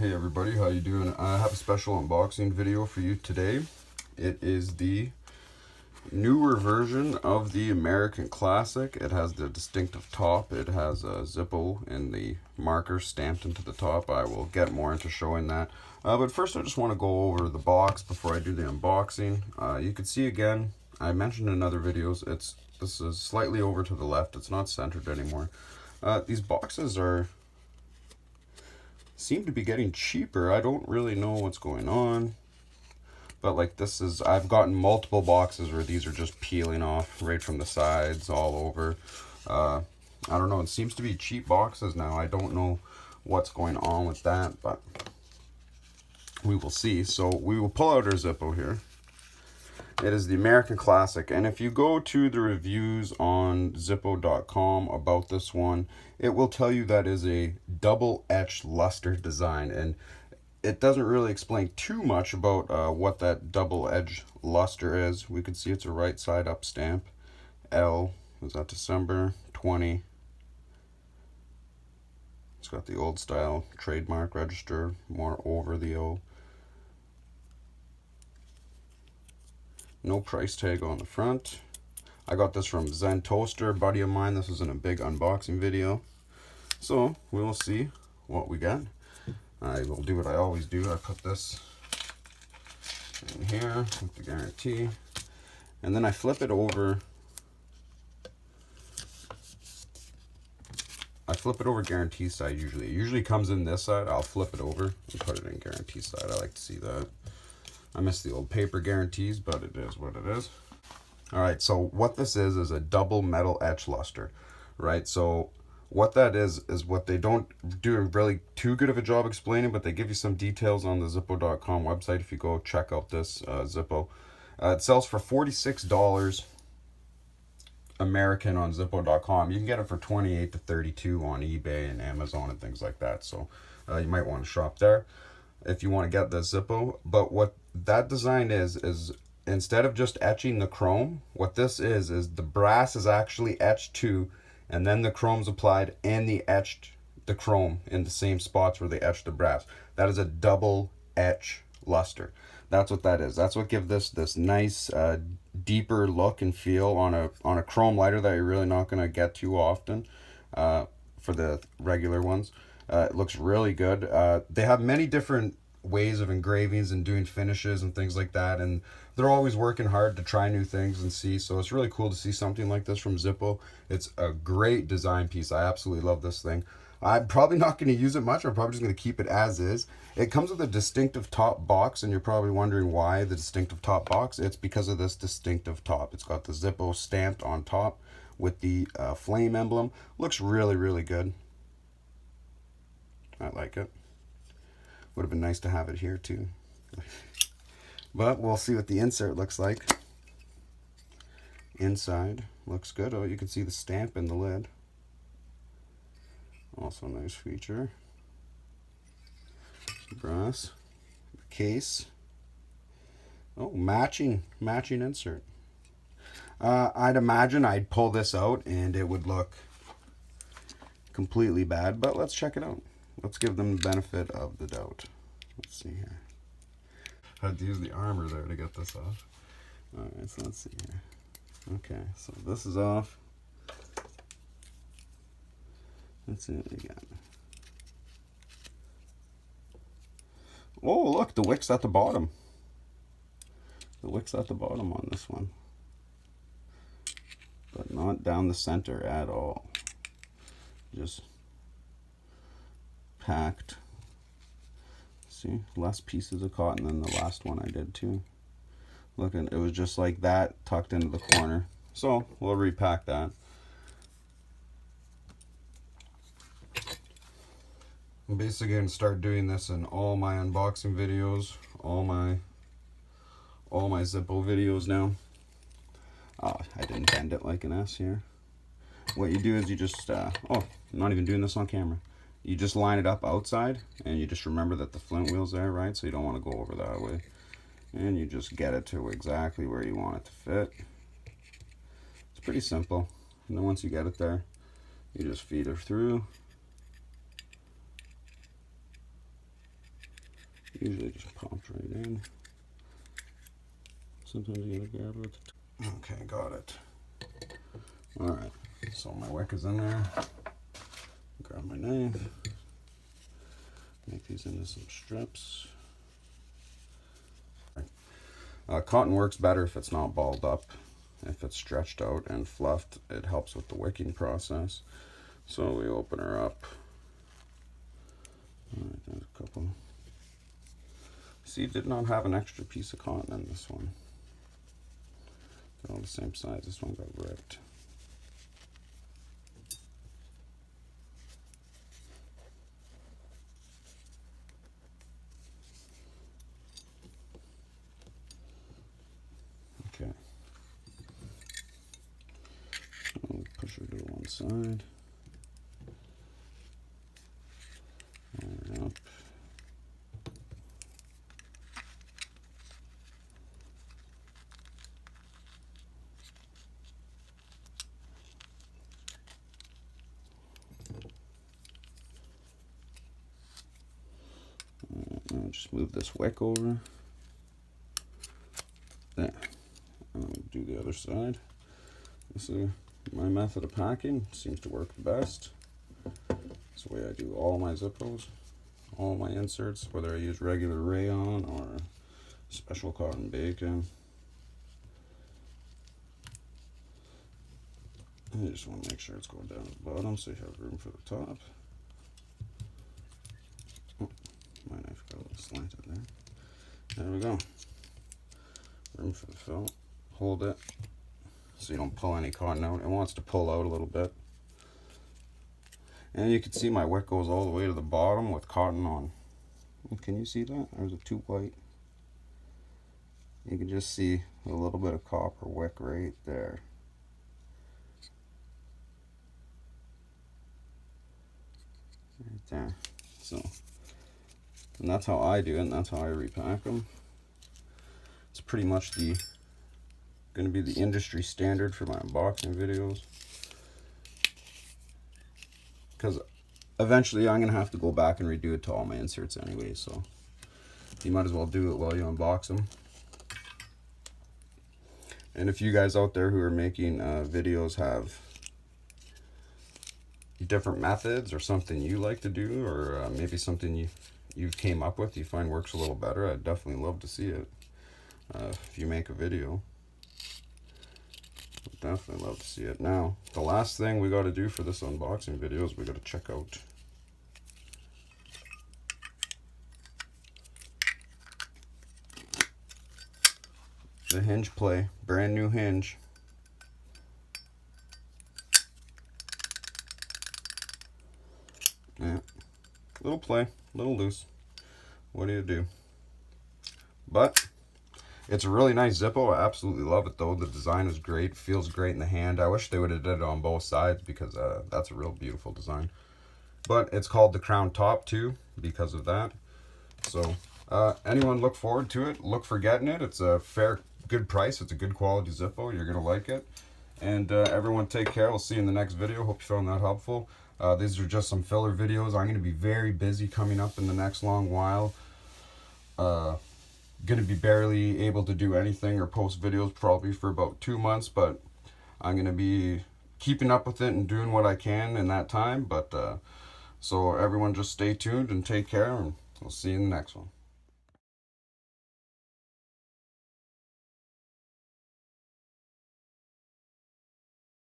Hey everybody, how you doing? I have a special unboxing video for you today. It is the newer version of the American Classic. It has the distinctive top. It has a Zippo and the marker stamped into the top. I will get more into showing that. But first I just want to go over the box before I do the unboxing. You can see again, I mentioned in other videos, this is slightly over to the left. It's not centered anymore. These boxes seem to be getting cheaper. I don't really know what's going on, but like I've gotten multiple boxes where these are just peeling off right from the sides all over. I don't know, it seems to be cheap boxes now. I don't know what's going on with that, but we will see. So we will pull out our Zippo here. It is the American Classic, and if you go to the reviews on Zippo.com about this one, it will tell you that is a double Etch Lustre design, and it doesn't really explain too much about what that double edge luster is. We can see it's a right side up stamp. L, was that December 20? It's got the old style trademark register, more over the O. No price tag on the front. I got this from Zen Toaster, buddy of mine. This isn't a big unboxing video. So we will see what we got. I will do what I always do. I put this in here with the guarantee. And then I flip it over. I flip it over guarantee side usually. It usually comes in this side. I'll flip it over and put it in guarantee side. I like to see that. I miss the old paper guarantees, but it is what it is. All right, so what this is a double metal etch luster, right? So what that is what they don't do a really too good of a job explaining, but they give you some details on the Zippo.com website if you go check out this Zippo. It sells for $46 American on Zippo.com. You can get it for $28 to $32 on eBay and Amazon and things like that. So you might want to shop there if you want to get the Zippo. But what that design is instead of just etching the chrome, what this is the brass is actually etched too, and then the chrome's applied and they etched the chrome in the same spots where they etched the brass. That is a double etch luster. That's what that is. That's what gives this nice deeper look and feel on a chrome lighter that you're really not going to get too often for the regular ones. It looks really good. They have many different ways of engravings and doing finishes and things like that, and they're always working hard to try new things and see. So it's really cool to see something like this from Zippo. It's a great design piece. I absolutely love this thing. I'm probably not going to use it much. I'm probably just going to keep it as is. It comes with a distinctive top box, and you're probably wondering why the distinctive top box. It's because of this distinctive top. It's got the Zippo stamped on top with the flame emblem. Looks really, really good. I like it. Would have been nice to have it here too. But we'll see what the insert looks like. Inside looks good. Oh, you can see the stamp in the lid. Also a nice feature. Some brass. Case. Oh, matching insert. I'd imagine I'd pull this out and it would look completely bad, but let's check it out. Let's give them the benefit of the doubt. Let's see here. Had to use the armor there to get this off. Alright, so let's see here. Okay, so this is off. Let's see what we got. Oh, look, the wick's at the bottom. The wick's at the bottom on this one. But not down the center at all. Just packed. See, less pieces of cotton than the last one I did too. Look, it was just like that tucked into the corner. So we'll repack that. I'm basically going to start doing this in all my unboxing videos, all my Zippo videos now. I didn't bend it like an S here. What you do is you just, oh, I'm not even doing this on camera. You just line it up outside, and you just remember that the flint wheel's there, right? So you don't want to go over that way. And you just get it to exactly where you want it to fit. It's pretty simple. And then once you get it there, you just feed her through. Usually just pops right in. Sometimes you gotta grab it. Okay, got it. Alright, so my wick is in there. Grab my knife. Make these into some strips. Cotton works better if it's not balled up. If it's stretched out and fluffed, it helps with the wicking process. So we open her up. Alright, there's a couple. See, did not have an extra piece of cotton in this one. They're all the same size. This one got ripped. Okay. I'll push her to one side. Up. I'll just move this wick over. There. I'll do the other side. This is my method of packing. Seems to work the best. It's the way I do all my Zippos, all my inserts, whether I use regular rayon or special cotton bacon. I just want to make sure it's going down at the bottom so you have room for the top. Oh, my knife got a little slanted there. There we go. Room for the felt. Hold it so you don't pull any cotton out. It wants to pull out a little bit. And you can see my wick goes all the way to the bottom with cotton on. Can you see that? Or is it too white? You can just see a little bit of copper wick right there. Right there. So, and that's how I do it, and that's how I repack them. It's pretty much going to be the industry standard for my unboxing videos. Because eventually I'm going to have to go back and redo it to all my inserts anyway, so you might as well do it while you unbox them. And if you guys out there who are making videos have different methods or something you like to do, or maybe something you came up with you find works a little better, I'd definitely love to see it. If you make a video, I'd definitely love to see it. Now, the last thing we got to do for this unboxing video is we got to check out the hinge play, brand new hinge. Yeah, little play, little loose. What do you do? But it's a really nice Zippo. I absolutely love it though. The design is great, feels great in the hand. I wish they would have did it on both sides because that's a real beautiful design. But it's called the Crown Top too because of that. So anyone look forward to it. Look for getting it. It's a fair, good price. It's a good quality Zippo. You're gonna like it. And everyone take care. We'll see you in the next video. Hope you found that helpful. These are just some filler videos. I'm going to be very busy coming up in the next long while. Going to be barely able to do anything or post videos probably for about 2 months, but I'm going to be keeping up with it and doing what I can in that time. But so everyone just stay tuned and take care, and we'll see you in the next one.